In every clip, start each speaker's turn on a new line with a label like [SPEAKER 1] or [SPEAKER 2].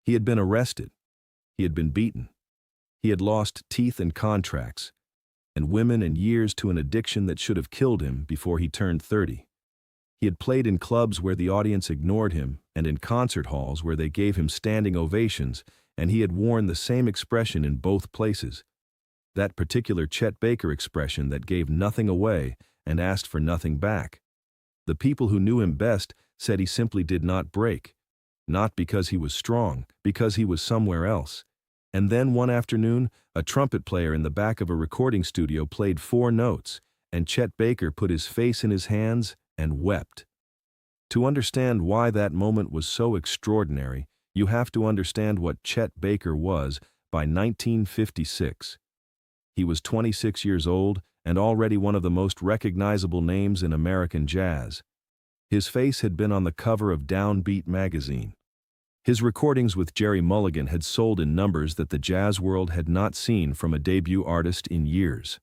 [SPEAKER 1] He had been arrested. He had been beaten. He had lost teeth and contracts, and women and years to an addiction that should have killed him before he turned 30. He had played in clubs where the audience ignored him and in concert halls where they gave him standing ovations, and he had worn the same expression in both places. That particular Chet Baker expression that gave nothing away and asked for nothing back. The people who knew him best said he simply did not break. Not because he was strong, because he was somewhere else. And then one afternoon, a trumpet player in the back of a recording studio played 4 notes, and Chet Baker put his face in his hands and wept. To understand why that moment was so extraordinary, you have to understand what Chet Baker was by 1956. He was 26 years old and already one of the most recognizable names in American jazz. His face had been on the cover of Downbeat magazine. His recordings with Jerry Mulligan had sold in numbers that the jazz world had not seen from a debut artist in years.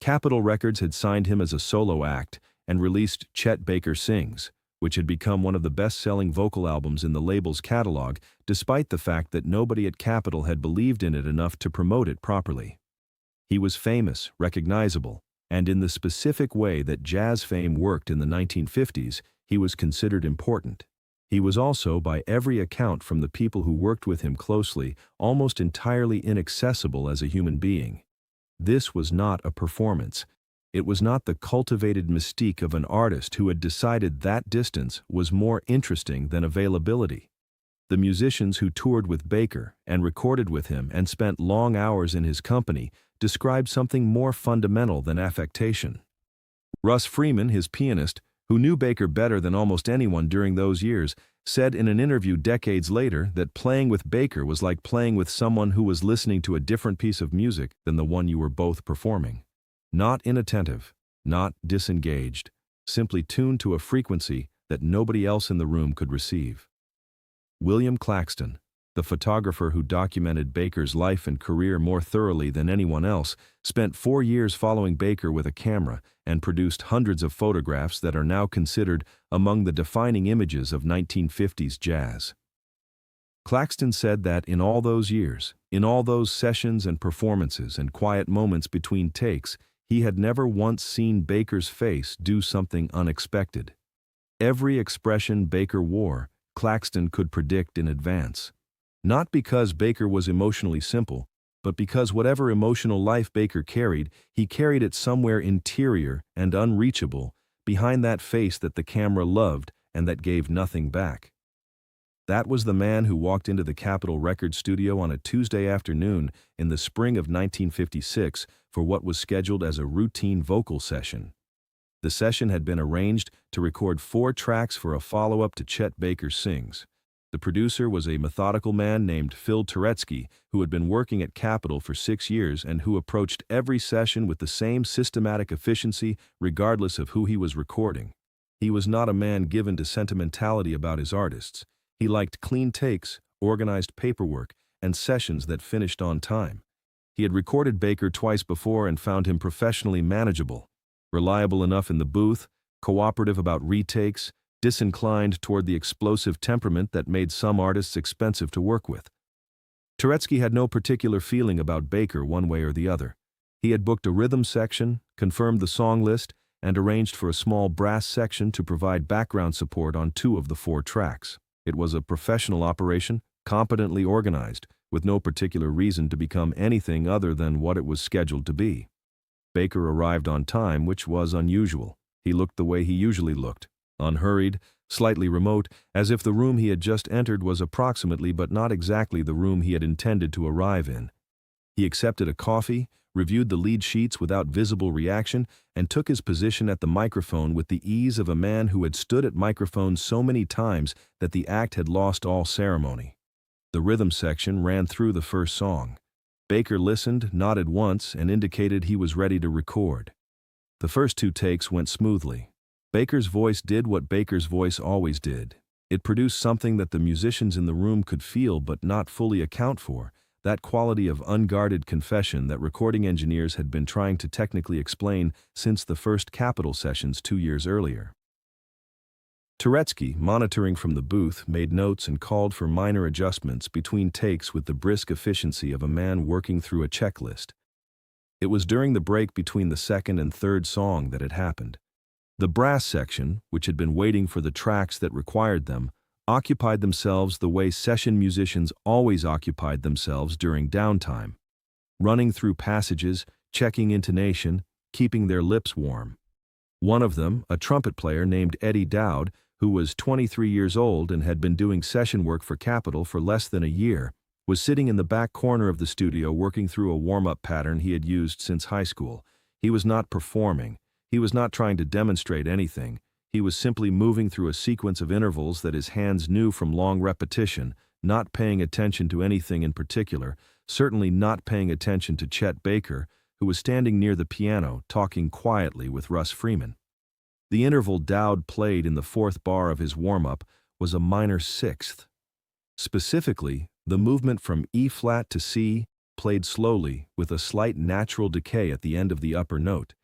[SPEAKER 1] Capitol Records had signed him as a solo act and released Chet Baker Sings, which had become one of the best-selling vocal albums in the label's catalog, despite the fact that nobody at Capitol had believed in it enough to promote it properly. He was famous, recognizable, and in the specific way that jazz fame worked in the 1950s, he was considered important. He was also, by every account from the people who worked with him closely, almost entirely inaccessible as a human being. This was not a performance. It was not the cultivated mystique of an artist who had decided that distance was more interesting than availability. The musicians who toured with Baker and recorded with him and spent long hours in his company described something more fundamental than affectation. Russ Freeman, his pianist, who knew Baker better than almost anyone during those years, said in an interview decades later that playing with Baker was like playing with someone who was listening to a different piece of music than the one you were both performing. Not inattentive, not disengaged, simply tuned to a frequency that nobody else in the room could receive. William Claxton, the photographer who documented Baker's life and career more thoroughly than anyone else, spent 4 years following Baker with a camera and produced hundreds of photographs that are now considered among the defining images of 1950s jazz. Claxton said that in all those years, in all those sessions and performances and quiet moments between takes, he had never once seen Baker's face do something unexpected. Every expression Baker wore, Claxton could predict in advance. Not because Baker was emotionally simple, but because whatever emotional life Baker carried, he carried it somewhere interior and unreachable, behind that face that the camera loved and that gave nothing back. That was the man who walked into the Capitol Records studio on a Tuesday afternoon in the spring of 1956 for what was scheduled as a routine vocal session. The session had been arranged to record 4 tracks for a follow-up to Chet Baker Sings. The producer was a methodical man named Phil Turetsky, who had been working at Capitol for 6 years and who approached every session with the same systematic efficiency regardless of who he was recording. He was not a man given to sentimentality about his artists. He liked clean takes, organized paperwork, and sessions that finished on time. He had recorded Baker twice before and found him professionally manageable, reliable enough in the booth, cooperative about retakes, disinclined toward the explosive temperament that made some artists expensive to work with. Turetsky had no particular feeling about Baker one way or the other. He had booked a rhythm section, confirmed the song list, and arranged for a small brass section to provide background support on 2 of the 4 tracks. It was a professional operation, competently organized, with no particular reason to become anything other than what it was scheduled to be. Baker arrived on time, which was unusual. He looked the way he usually looked, unhurried, slightly remote, as if the room he had just entered was approximately but not exactly the room he had intended to arrive in. He accepted a coffee, reviewed the lead sheets without visible reaction, and took his position at the microphone with the ease of a man who had stood at microphones so many times that the act had lost all ceremony. The rhythm section ran through the first song. Baker listened, nodded once, and indicated he was ready to record. The first 2 takes went smoothly. Baker's voice did what Baker's voice always did. It produced something that the musicians in the room could feel but not fully account for, that quality of unguarded confession that recording engineers had been trying to technically explain since the first Capitol sessions 2 years earlier. Turetsky, monitoring from the booth, made notes and called for minor adjustments between takes with the brisk efficiency of a man working through a checklist. It was during the break between the second and third song that it happened. The brass section, which had been waiting for the tracks that required them, occupied themselves the way session musicians always occupied themselves during downtime, running through passages, checking intonation, keeping their lips warm. One of them, a trumpet player named Eddie Dowd, who was 23 years old and had been doing session work for Capitol for less than a year, was sitting in the back corner of the studio working through a warm-up pattern he had used since high school. He was not performing. He was not trying to demonstrate anything. He was simply moving through a sequence of intervals that his hands knew from long repetition, not paying attention to anything in particular, certainly not paying attention to Chet Baker, who was standing near the piano talking quietly with Russ Freeman. The interval Dowd played in the fourth bar of his warm-up was a minor sixth. Specifically, the movement from E-flat to C, played slowly, with a slight natural decay at the end of the upper note.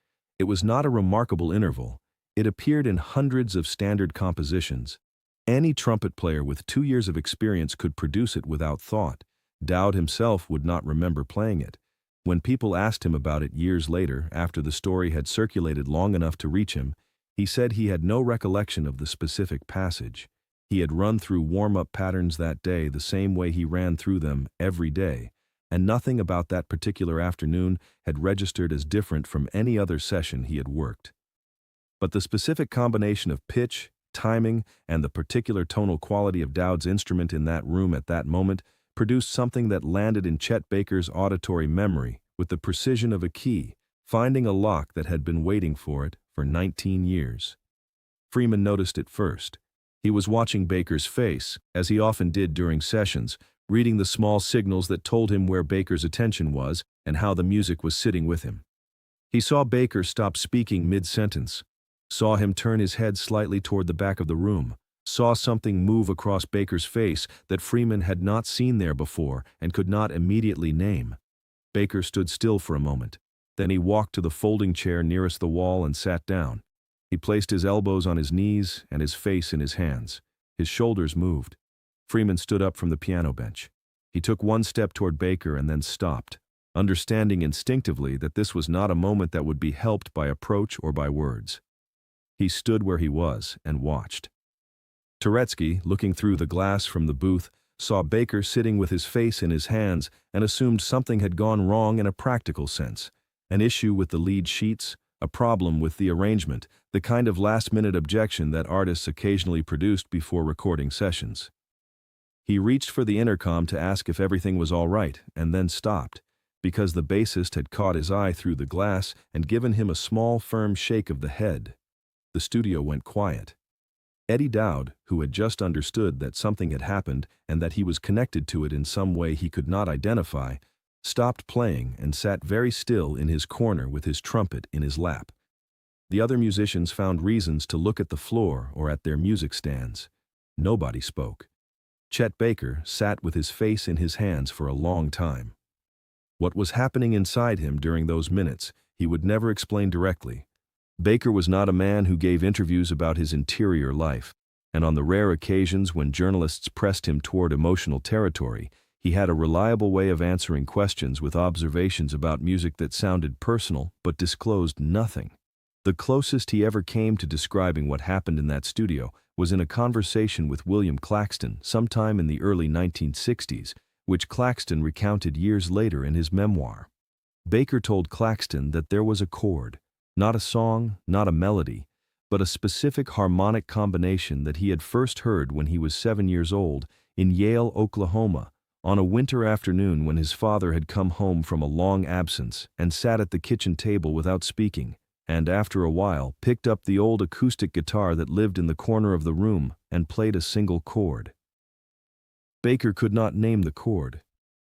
[SPEAKER 1] It was not a remarkable interval. It appeared in hundreds of standard compositions. Any trumpet player with 2 years of experience could produce it without thought. Dowd himself would not remember playing it. When people asked him about it years later, after the story had circulated long enough to reach him, he said he had no recollection of the specific passage. He had run through warm-up patterns that day the same way he ran through them every day, and nothing about that particular afternoon had registered as different from any other session he had worked. But the specific combination of pitch, timing, and the particular tonal quality of Dowd's instrument in that room at that moment produced something that landed in Chet Baker's auditory memory with the precision of a key, finding a lock that had been waiting for it for 19 years. Freeman noticed it first. He was watching Baker's face, as he often did during sessions, reading the small signals that told him where Baker's attention was and how the music was sitting with him. He saw Baker stop speaking mid-sentence, saw him turn his head slightly toward the back of the room, saw something move across Baker's face that Freeman had not seen there before and could not immediately name. Baker stood still for a moment. Then he walked to the folding chair nearest the wall and sat down. He placed his elbows on his knees and his face in his hands. His shoulders moved. Freeman stood up from the piano bench. He took one step toward Baker and then stopped, understanding instinctively that this was not a moment that would be helped by approach or by words. He stood where he was and watched. Turetsky, looking through the glass from the booth, saw Baker sitting with his face in his hands and assumed something had gone wrong in a practical sense. An issue with the lead sheets, a problem with the arrangement, the kind of last-minute objection that artists occasionally produced before recording sessions. He reached for the intercom to ask if everything was all right, and then stopped, because the bassist had caught his eye through the glass and given him a small, firm shake of the head. The studio went quiet. Eddie Dowd, who had just understood that something had happened and that he was connected to it in some way he could not identify, stopped playing and sat very still in his corner with his trumpet in his lap. The other musicians found reasons to look at the floor or at their music stands. Nobody spoke. Chet Baker sat with his face in his hands for a long time. What was happening inside him during those minutes, he would never explain directly. Baker was not a man who gave interviews about his interior life, and on the rare occasions when journalists pressed him toward emotional territory, he had a reliable way of answering questions with observations about music that sounded personal but disclosed nothing. The closest he ever came to describing what happened in that studio was in a conversation with William Claxton sometime in the early 1960s, which Claxton recounted years later in his memoir. Baker told Claxton that there was a chord, not a song, not a melody, but a specific harmonic combination that he had first heard when he was 7 years old in Yale, Oklahoma, on a winter afternoon when his father had come home from a long absence and sat at the kitchen table without speaking, and after a while picked up the old acoustic guitar that lived in the corner of the room and played a single chord. Baker could not name the chord.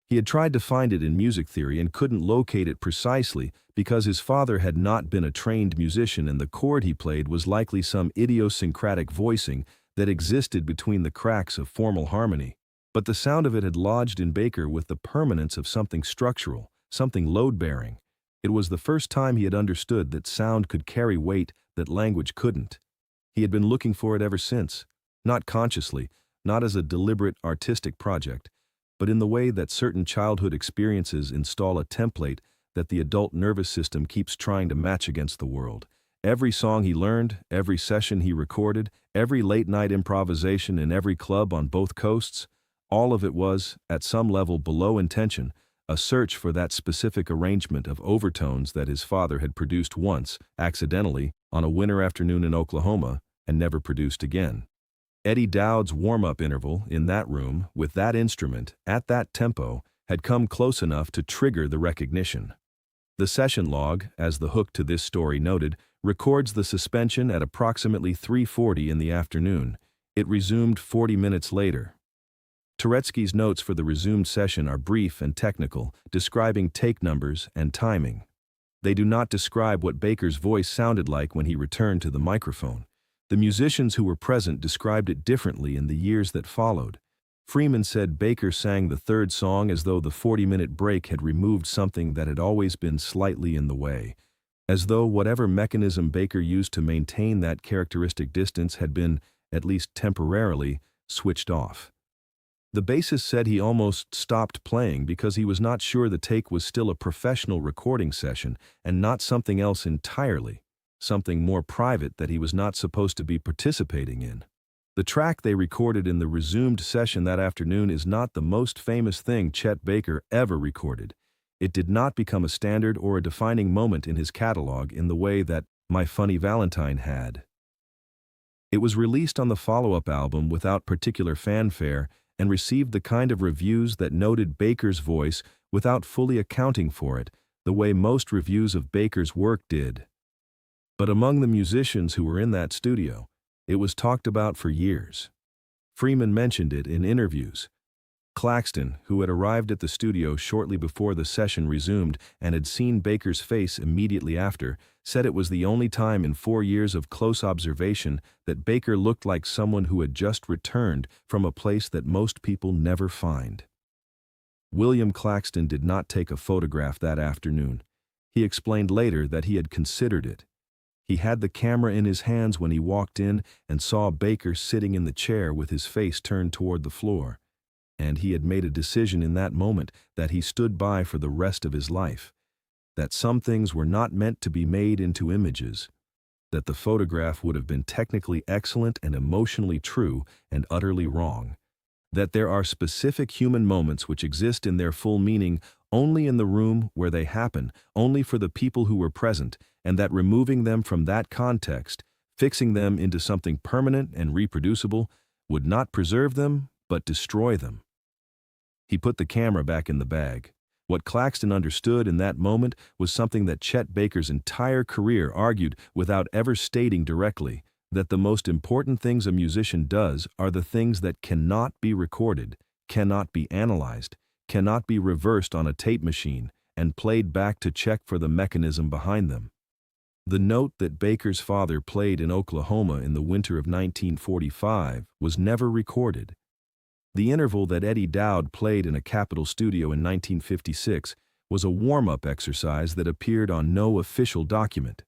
[SPEAKER 1] He had tried to find it in music theory and couldn't locate it precisely because his father had not been a trained musician and the chord he played was likely some idiosyncratic voicing that existed between the cracks of formal harmony. But the sound of it had lodged in Baker with the permanence of something structural, something load-bearing. It was the first time he had understood that sound could carry weight that language couldn't. He had been looking for it ever since, not consciously, not as a deliberate artistic project, but in the way that certain childhood experiences install a template that the adult nervous system keeps trying to match against the world. Every song he learned, every session he recorded, every late-night improvisation in every club on both coasts, all of it was, at some level below intention, a search for that specific arrangement of overtones that his father had produced once, accidentally, on a winter afternoon in Oklahoma, and never produced again. Eddie Dowd's warm-up interval in that room, with that instrument, at that tempo, had come close enough to trigger the recognition. The session log, as the hook to this story noted, records the suspension at approximately 3:40 in the afternoon. It resumed 40 minutes later. Turetsky's notes for the resumed session are brief and technical, describing take numbers and timing. They do not describe what Baker's voice sounded like when he returned to the microphone. The musicians who were present described it differently in the years that followed. Freeman said Baker sang the third song as though the 40-minute break had removed something that had always been slightly in the way, as though whatever mechanism Baker used to maintain that characteristic distance had been, at least temporarily, switched off. The bassist said he almost stopped playing because he was not sure the take was still a professional recording session and not something else entirely, something more private that he was not supposed to be participating in. The track they recorded in the resumed session that afternoon is not the most famous thing Chet Baker ever recorded. It did not become a standard or a defining moment in his catalog in the way that My Funny Valentine had. It was released on the follow-up album without particular fanfare and received the kind of reviews that noted Baker's voice without fully accounting for it, the way most reviews of Baker's work did. But among the musicians who were in that studio, it was talked about for years. Freeman mentioned it in interviews. Claxton, who had arrived at the studio shortly before the session resumed and had seen Baker's face immediately after, said it was the only time in 4 years of close observation that Baker looked like someone who had just returned from a place that most people never find. William Claxton did not take a photograph that afternoon. He explained later that he had considered it. He had the camera in his hands when he walked in and saw Baker sitting in the chair with his face turned toward the floor. And he had made a decision in that moment that he stood by for the rest of his life, that some things were not meant to be made into images, that the photograph would have been technically excellent and emotionally true and utterly wrong, that there are specific human moments which exist in their full meaning only in the room where they happen, only for the people who were present, and that removing them from that context, fixing them into something permanent and reproducible, would not preserve them, but destroy them. He put the camera back in the bag. What Claxton understood in that moment was something that Chet Baker's entire career argued without ever stating directly, that the most important things a musician does are the things that cannot be recorded, cannot be analyzed, cannot be reversed on a tape machine and played back to check for the mechanism behind them. The note that Baker's father played in Oklahoma in the winter of 1945 was never recorded. The interval that Eddie Dowd played in a Capitol studio in 1956 was a warm-up exercise that appeared on no official document.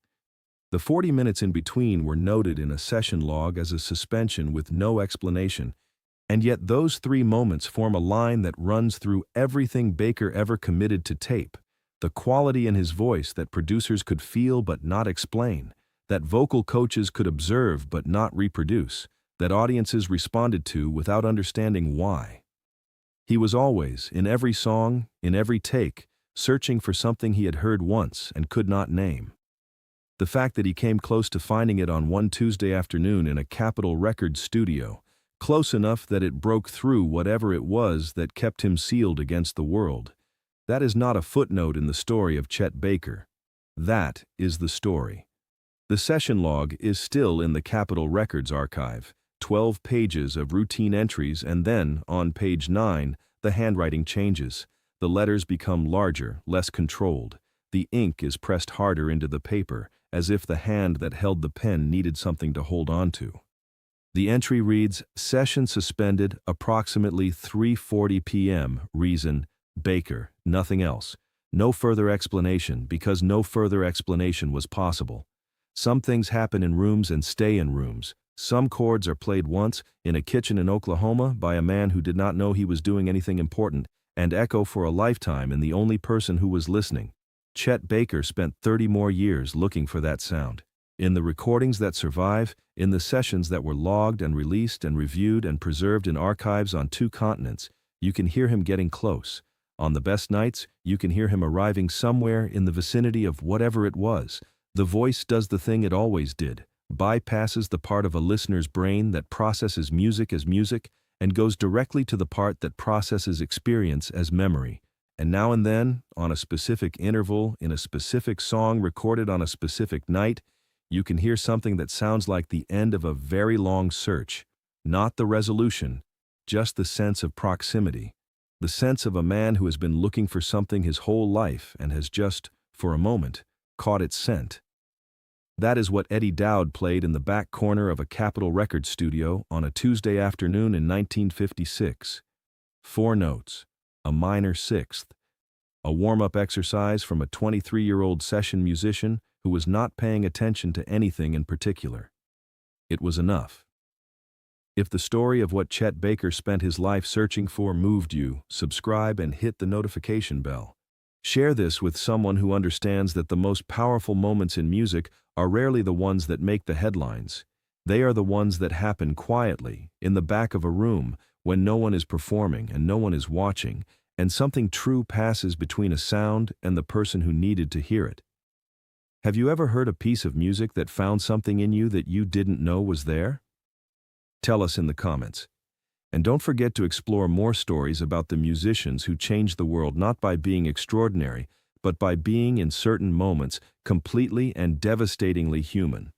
[SPEAKER 1] The 40 minutes in between were noted in a session log as a suspension with no explanation, and yet those 3 moments form a line that runs through everything Baker ever committed to tape. The quality in his voice that producers could feel but not explain, that vocal coaches could observe but not reproduce, that audiences responded to without understanding why. He was always, in every song, in every take, searching for something he had heard once and could not name. The fact that he came close to finding it on one Tuesday afternoon in a Capitol Records studio, close enough that it broke through whatever it was that kept him sealed against the world, that is not a footnote in the story of Chet Baker. That is the story. The session log is still in the Capitol Records archive, 12 pages of routine entries, and then, on page 9, the handwriting changes. The letters become larger, less controlled. The ink is pressed harder into the paper, as if the hand that held the pen needed something to hold on to. The entry reads, "Session suspended approximately 3:40 p.m. Reason, Baker, nothing else. No further explanation because no further explanation was possible. Some things happen in rooms and stay in rooms. Some chords are played once, in a kitchen in Oklahoma, by a man who did not know he was doing anything important, and echo for a lifetime in the only person who was listening. Chet Baker spent 30 more years looking for that sound. In the recordings that survive, in the sessions that were logged and released and reviewed and preserved in archives on 2 continents, you can hear him getting close. On the best nights, you can hear him arriving somewhere in the vicinity of whatever it was. The voice does the thing it always did, bypasses the part of a listener's brain that processes music as music, and goes directly to the part that processes experience as memory. And now and then, on a specific interval, in a specific song recorded on a specific night, you can hear something that sounds like the end of a very long search. Not the resolution, just the sense of proximity. The sense of a man who has been looking for something his whole life and has just, for a moment, caught its scent. That is what Eddie Dowd played in the back corner of a Capitol Records studio on a Tuesday afternoon in 1956. 4 notes, a minor sixth, a warm-up exercise from a 23-year-old session musician who was not paying attention to anything in particular. It was enough. If the story of what Chet Baker spent his life searching for moved you, subscribe and hit the notification bell. Share this with someone who understands that the most powerful moments in music are rarely the ones that make the headlines. They are the ones that happen quietly, in the back of a room, when no one is performing and no one is watching, and something true passes between a sound and the person who needed to hear it. Have you ever heard a piece of music that found something in you that you didn't know was there? Tell us in the comments. And don't forget to explore more stories about the musicians who changed the world not by being extraordinary, but by being in certain moments completely and devastatingly human.